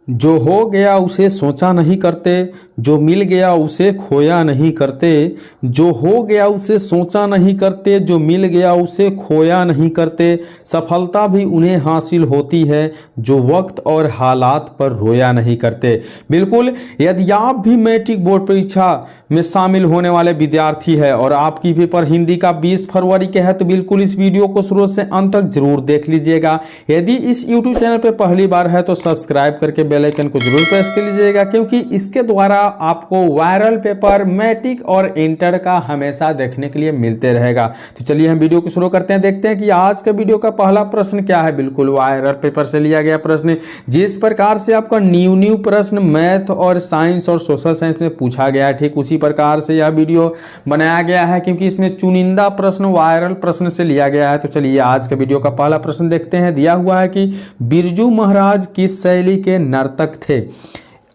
जो हो गया उसे सोचा नहीं करते, जो मिल गया उसे खोया नहीं करते। जो हो गया उसे सोचा नहीं करते, जो मिल गया उसे खोया नहीं करते। सफलता भी उन्हें हासिल होती है जो वक्त और हालात पर रोया नहीं करते। बिल्कुल, यदि आप भी मैट्रिक बोर्ड परीक्षा में शामिल होने वाले विद्यार्थी है और आपकी पेपर हिंदी का 20 फरवरी के है, तो बिल्कुल इस वीडियो को शुरू से अंत तक जरूर देख लीजिएगा। यदि इस यूट्यूब चैनल पर पहली बार है तो सब्सक्राइब करके बेल आइकन को जरूर प्रेस कर लीजिएगा, क्योंकि इसके द्वारा आपको वायरल पेपर मैट्रिक और इंटर का हमेशा देखने के लिए मिलते रहेगा। तो चलिए हम वीडियो को शुरू करते हैं, देखते हैं कि आज का वीडियो का पहला प्रश्न क्या है। बिल्कुल वायरल पेपर से लिया गया प्रश्न, जिस प्रकार से आपका न्यू प्रश्न मैथ और साइंस और सोशल साइंस में पूछा गया है, ठीक उसी प्रकार से यह वीडियो बनाया गया है, क्योंकि इसमें चुनिंदा प्रश्न वायरल प्रश्न से लिया गया है। तो चलिए आज के वीडियो का पहला प्रश्न देखते हैं। दिया हुआ है कि बिरजू महाराज किस शैली के नर्तक थे,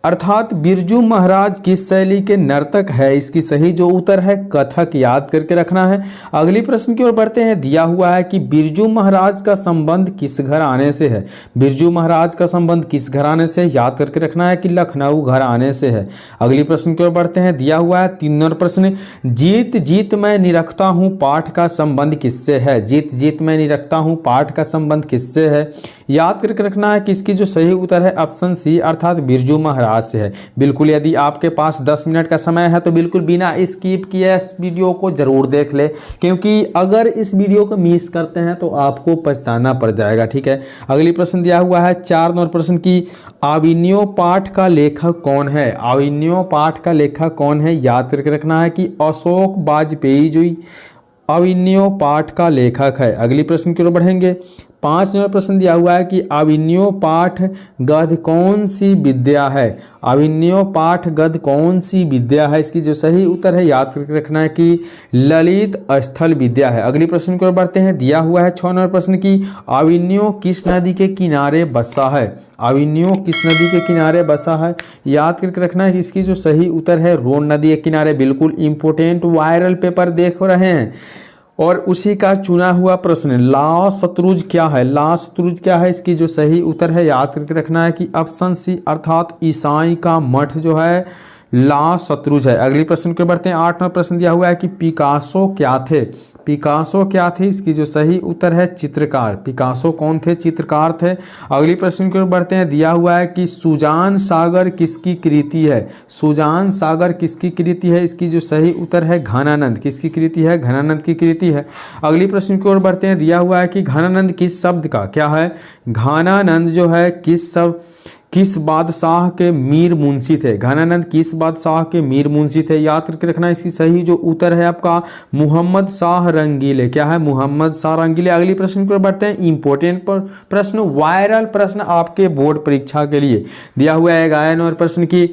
अर्थात बिरजू महाराज किस शैली के नर्तक है। इसकी सही जो उत्तर है कथक, याद करके रखना है। अगली प्रश्न की ओर बढ़ते हैं। दिया हुआ है कि बिरजू महाराज का संबंध किस घराने से है। बिरजू महाराज का संबंध किस घराने से, याद करके रखना है कि लखनऊ घराने से है। अगली प्रश्न की ओर बढ़ते हैं। दिया हुआ है 3 नंबर प्रश्न, जीत जीत मैं निरखता हूँ पाठ का संबंध किससे है। जीत जीत मैं निरखता हूँ पाठ का संबंध किससे है, याद करके रखना है कि इसकी जो सही उत्तर है ऑप्शन सी, अर्थात बिरजू महाराज से है। बिल्कुल, यदि आपके पास 10 मिनट का समय है तो बिल्कुल बिना स्किप किए इस वीडियो को जरूर देख ले, क्योंकि अगर इस वीडियो को मिस करते हैं तो आपको पछताना पड़ जाएगा। ठीक है, अगली प्रश्न दिया हुआ है 4 नंबर प्रश्न की, आविन्यो पाठ का लेखक कौन है। आविन्यो पाठ का लेखक कौन है, याद करके रखना है कि अशोक वाजपेयी जी आविन्यो पाठ का लेखक है। अगली प्रश्न की ओर बढ़ेंगे। 5 नंबर प्रश्न दिया हुआ है कि आविन्यो पाठ गद्य कौन सी विद्या है। आविन्यो पाठ गद्य कौन सी विद्या है, इसकी जो सही उत्तर है याद करके रखना है कि ललित स्थल विद्या है। अगली प्रश्न की ओर बढ़ते हैं। दिया हुआ है 6 नंबर प्रश्न की, आविन्यो किस नदी के किनारे बसा है। आविन्यो किस नदी के किनारे बसा है, याद करके रखना है कि इसकी जो सही उत्तर है रोन नदी के किनारे। बिल्कुल इंपोर्टेंट वायरल पेपर देख रहे हैं और उसी का चुना हुआ प्रश्न, ला शत्रुज क्या है। ला शत्रुज क्या है, इसकी जो सही उत्तर है याद करके रखना है कि ऑप्शन सी, अर्थात ईसाई का मठ जो है ला शत्रुज है। अगली प्रश्न को बढ़ते हैं। 8 नंबर प्रश्न दिया हुआ है कि पिकासो क्या थे। पिकासो क्या थे, इसकी जो सही उत्तर है चित्रकार। पिकासो कौन थे, चित्रकार थे। अगली प्रश्न की ओर बढ़ते हैं। दिया हुआ है कि सुजान सागर किसकी कृति है। सुजान सागर किसकी कृति है, इसकी जो सही उत्तर है घनानंद। किसकी कृति है, घनानंद की कृति है। अगली प्रश्न की ओर बढ़ते हैं। दिया हुआ है कि घनानंद किस शब्द का क्या है। घनानंद जो है किस बादशाह के मीर मुंशी थे। घनानंद किस बादशाह के मीर मुंशी थे, याद करके रखना। इसकी सही जो उत्तर है आपका मोहम्मद शाह रंगीले। क्या है, मोहम्मद शाह रंगीले। अगली प्रश्न पर बढ़ते हैं। इंपोर्टेंट प्रश्न, वायरल प्रश्न आपके बोर्ड परीक्षा के लिए दिया हुआ है। 11 नंबर प्रश्न की,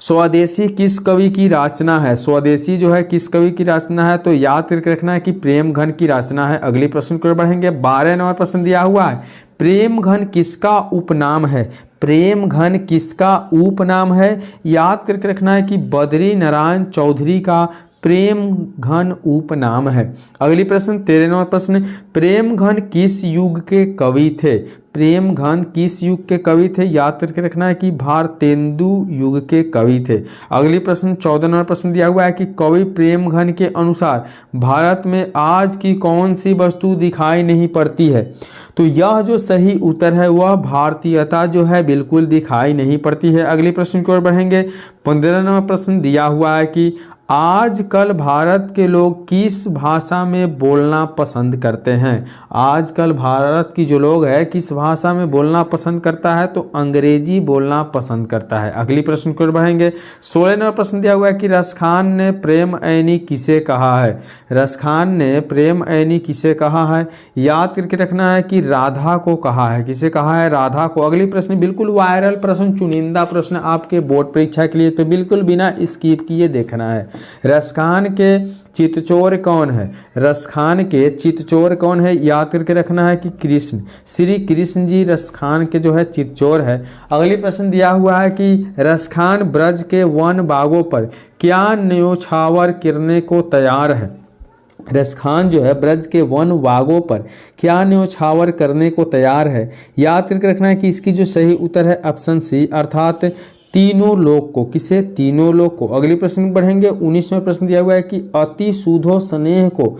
स्वदेशी किस कवि की रचना है। स्वदेशी जो है किस कवि की रचना है, तो याद करके रखना है कि प्रेमघन की रचना है। अगली प्रश्न को बढ़ेंगे। 12 नंबर प्रश्न दिया हुआ है, प्रेमघन किसका उपनाम है। प्रेमघन किसका उपनाम है, याद करके रखना है कि बद्री नारायण चौधरी का प्रेमघन उपनाम है। अगली प्रश्न 13 नंबर प्रश्न, प्रेमघन किस युग के कवि थे। प्रेमघन किस युग के कवि थे, याद करके रखना है कि भारतेंदु युग के कवि थे। अगली प्रश्न 14 नंबर प्रश्न दिया हुआ है कि कवि प्रेमघन के अनुसार भारत में आज की कौन सी वस्तु दिखाई नहीं पड़ती है, तो यह जो सही उत्तर है वह भारतीयता जो है बिल्कुल दिखाई नहीं पड़ती है। अगली प्रश्न की ओर बढ़ेंगे। 15 नंबर प्रश्न दिया हुआ है कि आजकल भारत के लोग किस भाषा में बोलना पसंद करते हैं। आजकल भारत की जो लोग है किस भाषा में बोलना पसंद करता है, तो अंग्रेजी बोलना पसंद करता है। अगली प्रश्न की ओर बढ़ेंगे। 16 नंबर प्रश्न दिया हुआ है कि रसखान ने प्रेम ऐनी किसे कहा है। रसखान ने प्रेम ऐनी किसे कहा है, याद करके रखना है कि राधा को कहा है। किसे कहा है, राधा को। अगली प्रश्न बिल्कुल वायरल प्रश्न, चुनिंदा प्रश्न आपके बोर्ड परीक्षा के लिए, तो बिल्कुल बिना स्किप किए देखना है। रसखान के चितचोर कौन है। रसखान के चितचोर कौन है, याद करके रखना है कि कृष्ण, श्री कृष्ण जी रसखान के जो है चितचोर है। अगली प्रश्न दिया हुआ है कि रसखान ब्रज के वन बागों पर क्या न्योछावर करने को तैयार है। रसखान जो है ब्रज के वन बागों पर क्या न्योछावर करने को तैयार है। याद करके रखना है कि इसकी जो सही उत्तर है ऑप्शन सी अर्थात तीनों लोक को। किसे? तीनों लोक को। अगली प्रश्न बढ़ेंगे। 19वां प्रश्न दिया हुआ है कि अति सुधो स्नेह को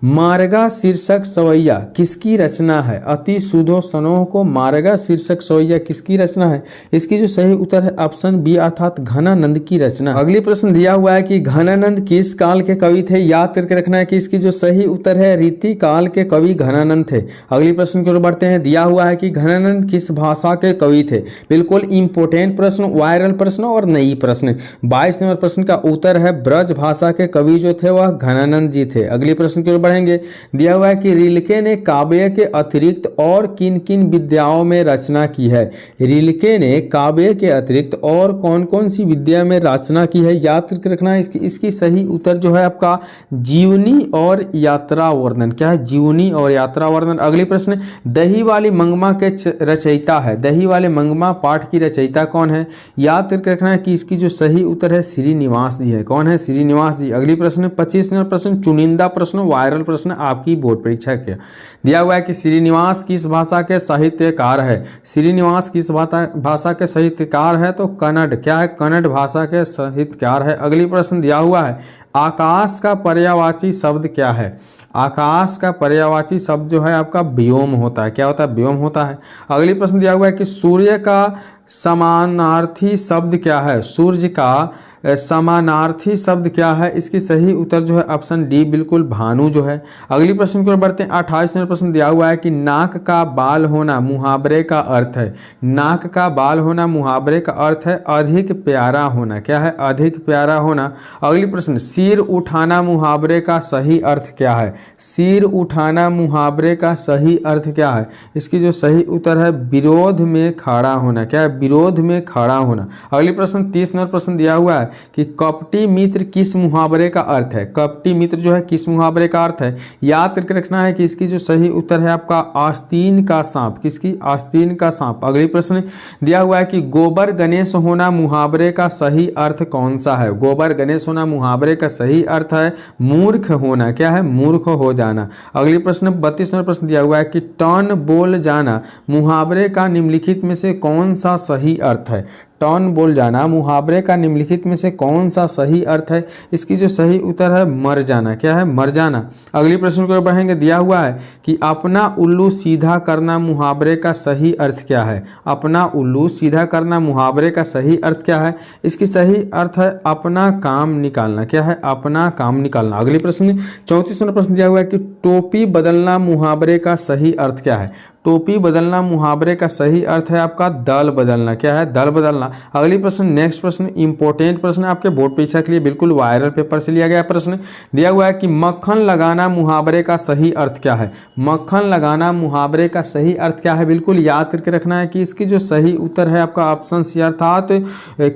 मार्गा शीर्षक सवैया किसकी रचना है। अति सुधो स्नेह को मार्गा शीर्षक सवैया किसकी रचना है। इसकी जो सही उत्तर है ऑप्शन बी अर्थात घनानंद की रचना। अगली प्रश्न दिया हुआ है कि घनानंद किस काल के कवि थे। याद करके रखना है कि इसकी जो सही उत्तर है रीति काल के कवि घनानंद थे। अगली प्रश्न की ओर बढ़ते हैं। दिया हुआ है कि घनानंद किस भाषा के कवि थे। बिल्कुल इंपोर्टेंट प्रश्न, वायरल प्रश्न और नई प्रश्न। 22 नंबर प्रश्न का उत्तर है ब्रज भाषा के कवि जो थे वह घनानंद जी थे। अगली प्रश्न की ओर बढ़ेंगे। दिया हुआ है कि रिल्के ने काव्य के अतिरिक्त और किन किन विद्याओं में रचना की है। रिल्के ने काव्य के अतिरिक्त और कौन कौन सी विद्या में रचना की है। याद करके रखना है इसकी सही उत्तर जो है आपका जीवनी और यात्रा वर्णन। क्या है? जीवनी और यात्रा वर्णन। अगली प्रश्न दही वाली मंगमा के रचयिता है। दही वाले मंगमा पाठ की रचयिता कौन है। याद करके रखना है कि इसकी जो सही उत्तर है श्रीनिवास जी है। कौन है? श्रीनिवास जी। अगली प्रश्न 25 नंबर प्रश्न चुनिंदा प्रश्न, वायरल प्रश्न आपकी बोर्ड परीक्षा के दिया हुआ है कि श्रीनिवास किस भाषा के साहित्यकार है। श्रीनिवास किस भाषा के साहित्यकार है तो कन्नड़। क्या है? कन्नड़ भाषा के साहित्यकार है। अगली प्रश्न दिया हुआ है आकाश का पर्यायवाची शब्द क्या है। आकाश का पर्यायवाची शब्द जो है आपका व्योम होता है। क्या होता है? व्योम होता है। अगली प्रश्न दिया हुआ है कि सूर्य का समानार्थी शब्द क्या है। सूर्य का समानार्थी शब्द क्या है। इसकी सही उत्तर जो है ऑप्शन डी बिल्कुल भानु जो है। अगली प्रश्न की ओर बढ़ते हैं। 28 नंबर प्रश्न दिया हुआ है कि नाक का बाल होना मुहावरे का अर्थ है। नाक का बाल होना मुहावरे का अर्थ है अधिक प्यारा होना। क्या है? अधिक प्यारा होना। अगली प्रश्न सिर उठाना मुहावरे का सही अर्थ क्या है। सिर उठाना मुहावरे का सही अर्थ क्या है। इसकी जो सही उत्तर है विरोध में खड़ा होना। क्या है? विरोध में खड़ा होना। अगली प्रश्न 30 नंबर प्रश्न दिया हुआ है कि कपटी मित्र किस मुहावरे का अर्थ है। कपटी मित्र जो है किस मुहावरे का अर्थ है। याद करके रखना है कि इसकी जो सही उत्तर है आपका आस्तीन का सांप। किसकी? आस्तीन का सांप। अगली प्रश्न दिया हुआ है कि गोबर गणेश होना मुहावरे का सही अर्थ कौन सा है। गोबर गणेश होना मुहावरे का सही अर्थ है मूर्ख होना। क्या है? मूर्ख हो जाना। अगली प्रश्न 32 नंबर प्रश्न दिया हुआ है कि टन बोल जाना मुहावरे का निम्नलिखित में से कौन सा सही अर्थ है। टन बोल जाना मुहावरे का निम्नलिखित में से कौन सा सही अर्थ है। इसकी जो सही उत्तर है मर जाना। क्या है? मर जाना। अगली प्रश्न को बढ़ेंगे। दिया हुआ है कि अपना उल्लू सीधा करना मुहावरे का सही अर्थ क्या है। अपना उल्लू सीधा करना मुहावरे का सही अर्थ क्या है। इसकी सही अर्थ है अपना काम निकालना। क्या है? अपना काम निकालना। अगली प्रश्न 34 नंबर प्रश्न दिया हुआ है कि टोपी बदलना मुहावरे का सही अर्थ क्या है। टोपी बदलना मुहावरे का सही अर्थ है आपका दल बदलना। क्या है? दल बदलना। अगली प्रश्न नेक्स्ट प्रश्न इंपॉर्टेंट प्रश्न आपके बोर्ड परीक्षा के लिए बिल्कुल वायरल पेपर से लिया गया प्रश्न। दिया हुआ है कि मक्खन लगाना मुहावरे का सही अर्थ क्या है। मक्खन लगाना मुहावरे का सही अर्थ क्या है। बिल्कुल याद करके रखना है कि इसकी जो सही उत्तर है आपका ऑप्शन सी अर्थात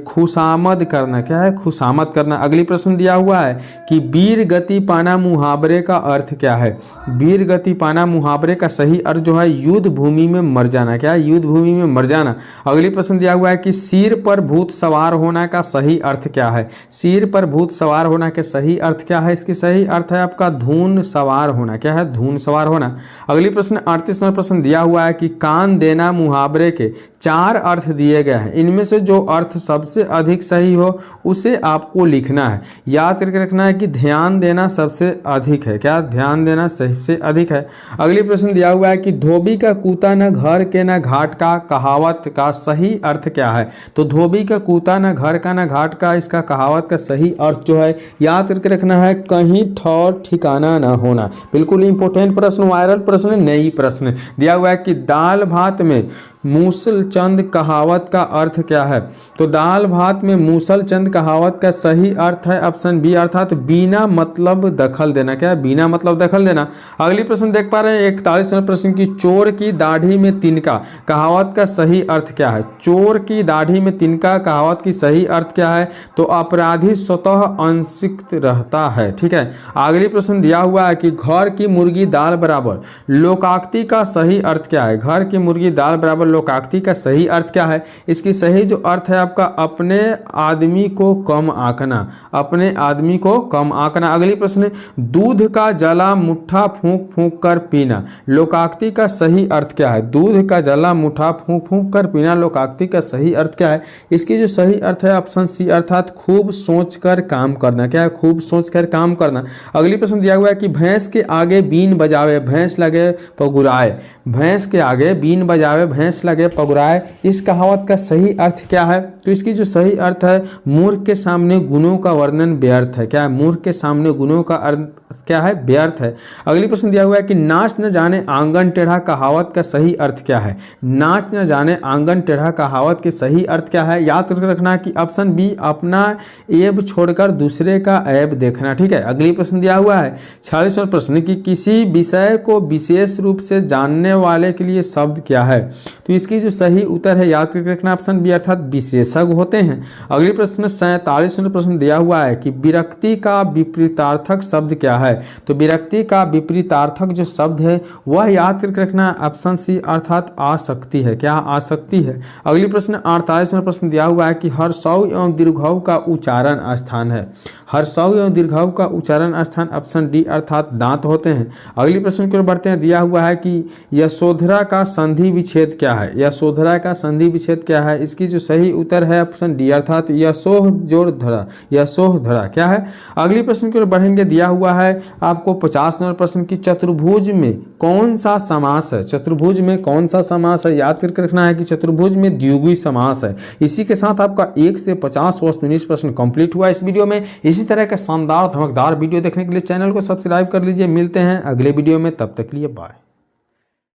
खुशामद करना। क्या है? खुशामद करना। अगली प्रश्न दिया हुआ है कि वीर गति पाना मुहावरे का अर्थ क्या है। वीर गति पाना मुहावरे का सही अर्थ जो है युद्ध भूमि में मर जाना। क्या है? युद्ध भूमि में मर जाना। अगली प्रश्न दिया हुआ है कि सिर पर भूत सवार होना का सही अर्थ क्या है। सिर पर भूत सवार होना के सही अर्थ क्या है। इसकी सही अर्थ है आपका धून सवार होना। क्या है? धून सवार होना। अगली प्रश्न 38 नंबर प्रश्न दिया हुआ है कि कान देना मुहावरे के 4 अर्थ दिए गए हैं। इनमें से जो अर्थ सबसे अधिक सही हो उसे आपको लिखना है। याद करके रखना है कि ध्यान देना सबसे अधिक है। क्या? ध्यान देना सबसे अधिक है। अगली प्रश्न दिया हुआ है कि धोबी का कूता न घर के न घाट का कहावत का सही अर्थ क्या है। तो धोबी का कूता न घर का न घाट का, इसका कहावत का सही अर्थ जो है याद करके रखना है कहीं ठौर ठिकाना न होना। बिल्कुल इंपॉर्टेंट प्रश्न, वायरल प्रश्न, नई प्रश्न। दिया हुआ है कि दाल भात में मूसल चंद कहावत का अर्थ क्या है। तो दाल भात में मूसल चंद कहावत का सही अर्थ है ऑप्शन बी अर्थात बिना मतलब दखल देना। क्या है? बिना मतलब दखल देना। अगली प्रश्न देख पा रहे हैं 41 नंबर प्रश्न की चोर की दाढ़ी में तिनका कहावत का सही अर्थ क्या है। चोर की दाढ़ी में तिनका कहावत की सही अर्थ क्या है। तो अपराधी स्वतः अंशिक्त रहता है। ठीक है। अगली प्रश्न दिया हुआ है कि घर की मुर्गी दाल बराबर लोकाक्ति का सही अर्थ क्या है। घर की मुर्गी दाल बराबर लोकाक्ति का सही अर्थ क्या है? इसकी सही जो अर्थ है आपका अपने आदमी को कम आंकना, अपने आदमी को कम आंकना। अगली प्रश्न है दूध का जला मुट्ठा फूंक फूंक कर पीना, लोकाक्ति का सही अर्थ क्या है? दूध का जला मुट्ठा फूंक फूंक कर पीना, लोकाक्ति का सही अर्थ क्या है? इसकी जो सही अर्थ है ऑप्शन सी अर्थात खूब सोचकर काम करना। क्या है? खूब सोचकर काम करना। अगली प्रश्न दिया हुआ है कि भैंस के आगे बीन बजावे भैंस लगे पगुराए, भैंस के आगे बीन बजावे भैंस लगे पगुराए, इस कहावत का सही अर्थ क्या है? तो इसकी जो सही अर्थ है मूर्ख के सामने गुणों का वर्णन व्यर्थ है। क्या है? मूर्ख के सामने गुणों का अर्थ क्या है? व्यर्थ है। अगली प्रश्न दिया हुआ है कि नाच न जाने आंगन टेढ़ा कहावत का सही अर्थ क्या है? नाच न जाने आंगन टेढ़ा कहावत के सही अर्थ क्या है? याद करके रखना कि ऑप्शन बी अपना ऐब छोड़कर दूसरे का ऐब देखना। ठीक है। अगली प्रश्न दिया हुआ है 46वां प्रश्न कि किसी विषय को विशेष रूप से जानने वाले के लिए शब्द क्या है? तो इसकी जो सही उत्तर है याद करके रखना ऑप्शन बी अर्थात विशेषज्ञ होते हैं। अगली प्रश्न 47वां प्रश्न दिया हुआ है कि विरक्ति का विपरीतार्थक शब्द क्या है? तो विरक्ति का विपरीतार्थक जो शब्द है वह याद करके रखना ऑप्शन सी अर्थात आसक्ति है। क्या? आसक्ति है। अगली प्रश्न 48वां प्रश्न दिया हुआ है कि हर्षौ एवं दीर्घौ का उच्चारण स्थान है, हर्षौ एवं दीर्घौ का उच्चारण स्थान ऑप्शन डी अर्थात दांत होते हैं। अगली प्रश्न की ओर बढ़ते हैं। दिया हुआ है कि यशोधरा का संधि विच्छेद क्या है? यशोधरा का संधि विच्छेद क्या है? इसकी जो सही उत्तर है ऑप्शन डी अर्थात यशोह जोड़ धरा, यशोधरा। क्या है? अगली प्रश्न की ओर बढ़ेंगे। दिया हुआ है आपको 50 नंबर प्रश्न की चतुर्भुज में कौन सा समास है? चतुर्भुज में कौन सा समास है? याद करके रखना है कि चतुर्भुज में द्विगुणी समास है। इसी के साथ आपका 1 से 50 वस्तुनिष्ठ प्रश्न कंप्लीट हुआ इस वीडियो में। इसी तरह का शानदार धमाकेदार वीडियो देखने के लिए चैनल को सब्सक्राइब कर लीजिए। मिलते हैं अगले वीडियो में, तब तक के लिए बाय।